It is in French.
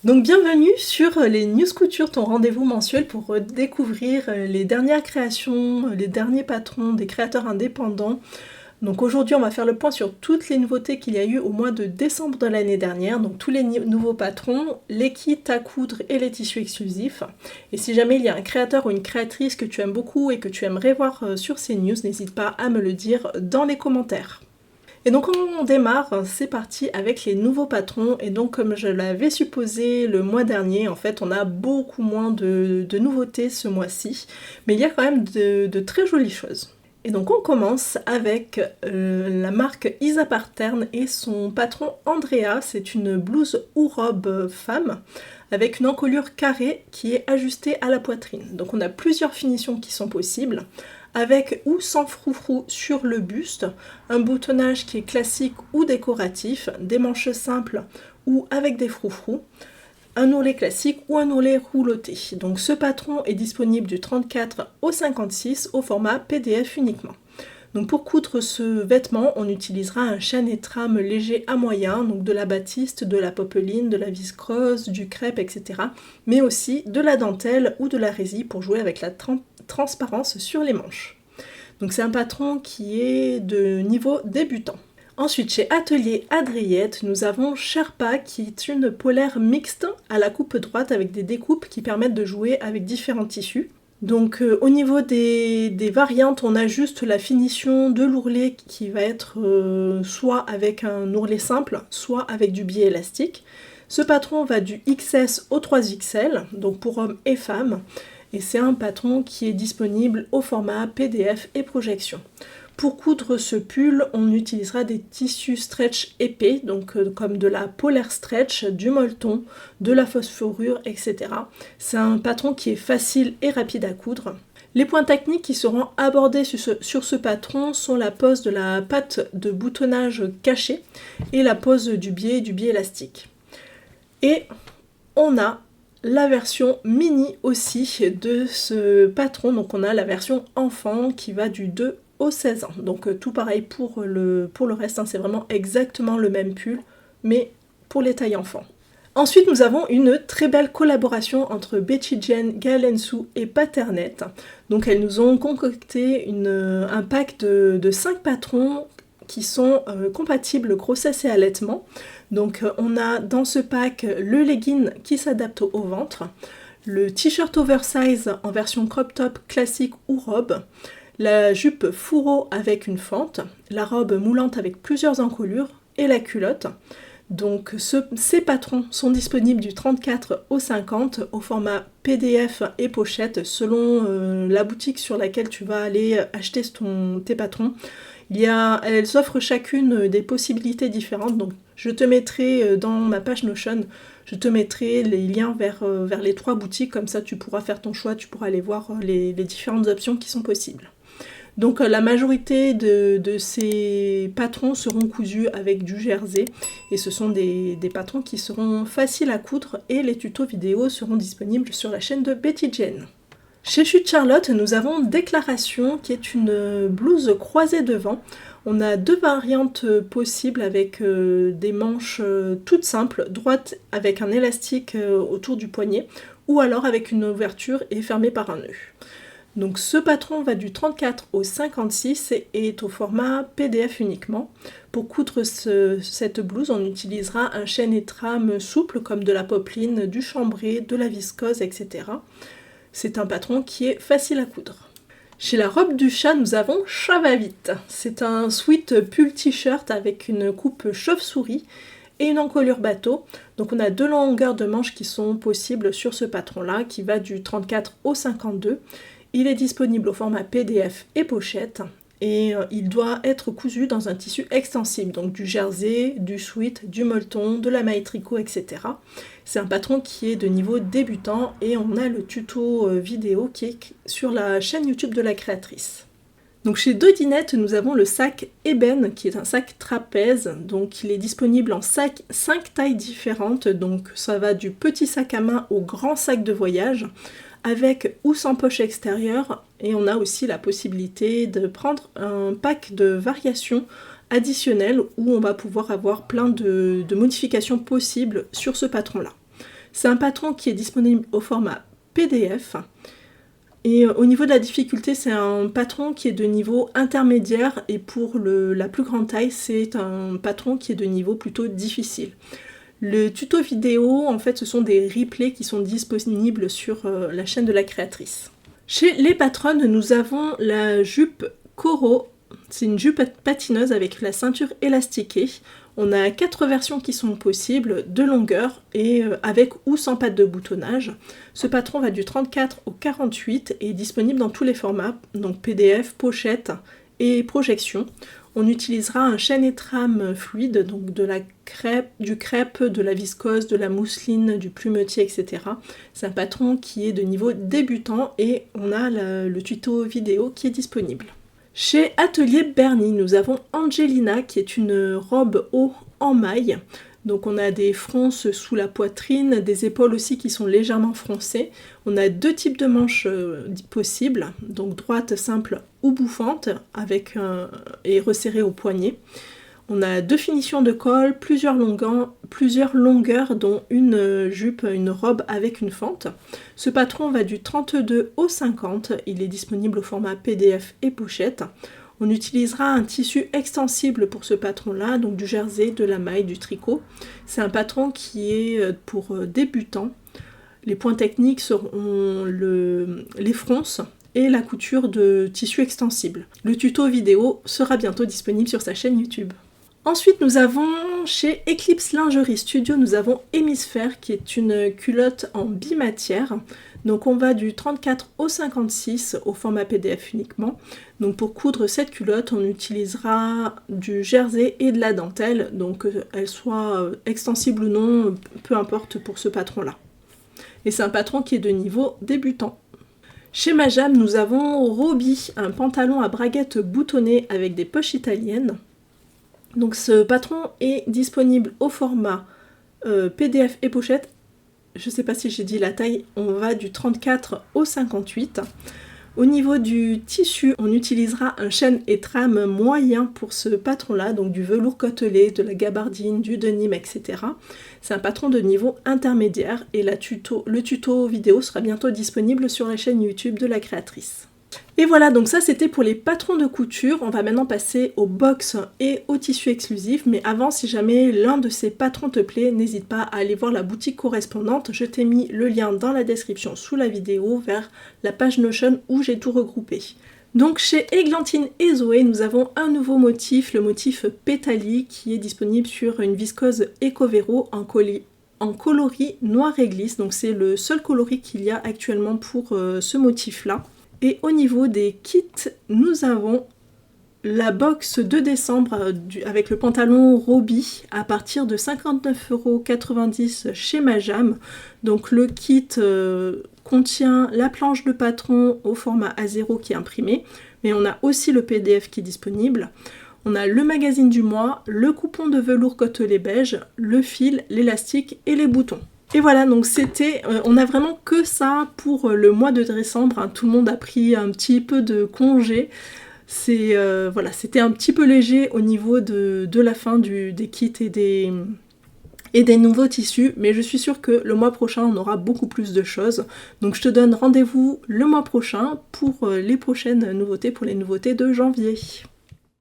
Donc bienvenue sur les News Couture, ton rendez-vous mensuel pour découvrir les dernières créations, les derniers patrons des créateurs indépendants. Donc aujourd'hui on va faire le point sur toutes les nouveautés qu'il y a eu au mois de décembre de l'année dernière, donc tous les nouveaux patrons, les kits à coudre et les tissus exclusifs. Et si jamais il y a un créateur ou une créatrice que tu aimes beaucoup et que tu aimerais voir sur ces news, n'hésite pas à me le dire dans les commentaires. Et donc on démarre, c'est parti avec les nouveaux patrons, et donc comme je l'avais supposé le mois dernier, en fait on a beaucoup moins de nouveautés ce mois-ci, mais il y a quand même de très jolies choses. Et donc on commence avec la marque Isa Pattern et son patron Andrea, c'est une blouse ou robe femme, avec une encolure carrée qui est ajustée à la poitrine. Donc on a plusieurs finitions qui sont possibles, avec ou sans froufrou sur le buste, un boutonnage qui est classique ou décoratif, des manches simples ou avec des froufrous, un ourlet classique ou un ourlet rouloté. Donc ce patron est disponible du 34 au 56 au format PDF uniquement. Donc pour coudre ce vêtement, on utilisera un chêne et trame léger à moyen, donc de la batiste, de la popeline, de la viscose, du crêpe, etc. Mais aussi de la dentelle ou de la résille pour jouer avec la transparence sur les manches. Donc c'est un patron qui est de niveau débutant. Ensuite, chez Atelier Adriette, nous avons Sherpa qui est une polaire mixte à la coupe droite avec des découpes qui permettent de jouer avec différents tissus. Donc au niveau des variantes, on a juste la finition de l'ourlet qui va être soit avec un ourlet simple, soit avec du biais élastique. Ce patron va du XS au 3XL, donc pour hommes et femmes, et c'est un patron qui est disponible au format PDF et projection. Pour coudre ce pull, on utilisera des tissus stretch épais, donc comme de la polaire stretch, du molleton, de la phosphorure, etc. C'est un patron qui est facile et rapide à coudre. Les points techniques qui seront abordés sur ce patron sont la pose de la patte de boutonnage cachée et la pose du biais élastique. Et on a la version mini aussi de ce patron, donc on a la version enfant qui va du 2 au 16 ans. Donc tout pareil pour le reste, hein, c'est vraiment exactement le même pull, mais pour les tailles enfants. Ensuite, nous avons une très belle collaboration entre Betty Jen, Gaëlle Sue et Patternette. Donc elles nous ont concocté un pack de 5 patrons qui sont compatibles grossesse et allaitement. Donc on a dans ce pack le legging qui s'adapte au ventre, le t-shirt oversize en version crop top classique ou robe, la jupe fourreau avec une fente, la robe moulante avec plusieurs encolures et la culotte. Donc ces patrons sont disponibles du 34 au 50 au format PDF et pochette selon la boutique sur laquelle tu vas aller acheter tes patrons. Elles offrent chacune des possibilités différentes, donc je te mettrai dans ma page Notion, je te mettrai les liens vers les 3 boutiques, comme ça tu pourras faire ton choix, tu pourras aller voir les différentes options qui sont possibles. Donc la majorité de ces patrons seront cousus avec du jersey et ce sont des patrons qui seront faciles à coudre et les tutos vidéo seront disponibles sur la chaîne de Betty Jen. Chez Chute Charlotte, nous avons Déclaration qui est une blouse croisée devant. On a 2 variantes possibles avec des manches toutes simples, droites avec un élastique autour du poignet ou alors avec une ouverture et fermée par un nœud. Donc ce patron va du 34 au 56 et est au format PDF uniquement. Pour coudre cette blouse, on utilisera un chêne et trame souple comme de la popeline, du chambré, de la viscose, etc. C'est un patron qui est facile à coudre. Chez la robe du chat, nous avons Chat va vite. C'est un sweat pull t-shirt avec une coupe chauve-souris et une encolure bateau. Donc on a 2 longueurs de manches qui sont possibles sur ce patron-là, qui va du 34 au 52. Il est disponible au format PDF et pochette et il doit être cousu dans un tissu extensible, donc du jersey, du sweat, du molleton, de la maille tricot, etc. C'est un patron qui est de niveau débutant et on a le tuto vidéo qui est sur la chaîne YouTube de la créatrice. Donc chez Dodinette, nous avons le sac ébène qui est un sac trapèze, donc il est disponible en 5 tailles différentes, donc ça va du petit sac à main au grand sac de voyage, avec ou sans poche extérieure, et on a aussi la possibilité de prendre un pack de variations additionnelles où on va pouvoir avoir plein de modifications possibles sur ce patron-là. C'est un patron qui est disponible au format PDF. Et au niveau de la difficulté, c'est un patron qui est de niveau intermédiaire et pour la plus grande taille, c'est un patron qui est de niveau plutôt difficile. Le tuto vidéo, en fait, ce sont des replays qui sont disponibles sur la chaîne de la créatrice. Chez les patronnes, nous avons la jupe Coro. C'est une jupe patineuse avec la ceinture élastiquée. On a 4 versions qui sont possibles, de longueur et avec ou sans patte de boutonnage. Ce patron va du 34 au 48 et est disponible dans tous les formats, donc PDF, pochette et projection. On utilisera un chêne et trame fluide, donc de la crêpe, du crêpe, de la viscose, de la mousseline, du plumetier, etc. C'est un patron qui est de niveau débutant et on a le tuto vidéo qui est disponible. Chez Atelier Bernie, nous avons Angelina qui est une robe haut en maille. Donc on a des fronces sous la poitrine, des épaules aussi qui sont légèrement froncées. On a 2 types de manches possibles, donc droite simple ou bouffante et resserrée au poignet. On a 2 finitions de col, plusieurs longueurs dont une jupe, une robe avec une fente. Ce patron va du 32 au 50, il est disponible au format PDF et pochette. On utilisera un tissu extensible pour ce patron-là, donc du jersey, de la maille, du tricot. C'est un patron qui est pour débutants. Les points techniques seront les fronces et la couture de tissu extensible. Le tuto vidéo sera bientôt disponible sur sa chaîne YouTube. Ensuite, nous avons chez Eclipse Lingerie Studio, nous avons Hémisphère qui est une culotte en bimatière. Donc on va du 34 au 56 au format PDF uniquement. Donc pour coudre cette culotte, on utilisera du jersey et de la dentelle. Donc elle soit extensible ou non, peu importe pour ce patron-là. Et c'est un patron qui est de niveau débutant. Chez Majam, nous avons Roby, un pantalon à braguettes boutonnées avec des poches italiennes. Donc ce patron est disponible au format PDF et pochette. Je ne sais pas si j'ai dit la taille, on va du 34 au 58. Au niveau du tissu, on utilisera un chêne et trame moyen pour ce patron-là, donc du velours côtelé, de la gabardine, du denim, etc. C'est un patron de niveau intermédiaire et le tuto vidéo sera bientôt disponible sur la chaîne YouTube de la créatrice. Et voilà, donc ça c'était pour les patrons de couture. On va maintenant passer aux box et aux tissus exclusifs. Mais avant, si jamais l'un de ces patrons te plaît, n'hésite pas à aller voir la boutique correspondante. Je t'ai mis le lien dans la description sous la vidéo vers la page Notion où j'ai tout regroupé. Donc chez Églantine et Zoé, nous avons un nouveau motif, le motif Pétali, qui est disponible sur une viscose Ecovero en coloris noir réglisse. Donc c'est le seul coloris qu'il y a actuellement pour ce motif-là. Et au niveau des kits, nous avons la box de décembre avec le pantalon Roby à partir de 59,90 € chez Majam. Donc le kit contient la planche de patron au format A0 qui est imprimé, mais on a aussi le PDF qui est disponible. On a le magazine du mois, le coupon de velours côtelé beige, le fil, l'élastique et les boutons. Et voilà, donc on a vraiment que ça pour le mois de décembre, hein. Tout le monde a pris un petit peu de congé. Voilà, c'était un petit peu léger au niveau de la fin des kits et des nouveaux tissus, mais je suis sûre que le mois prochain on aura beaucoup plus de choses. Donc je te donne rendez-vous le mois prochain pour les prochaines nouveautés, pour les nouveautés de janvier.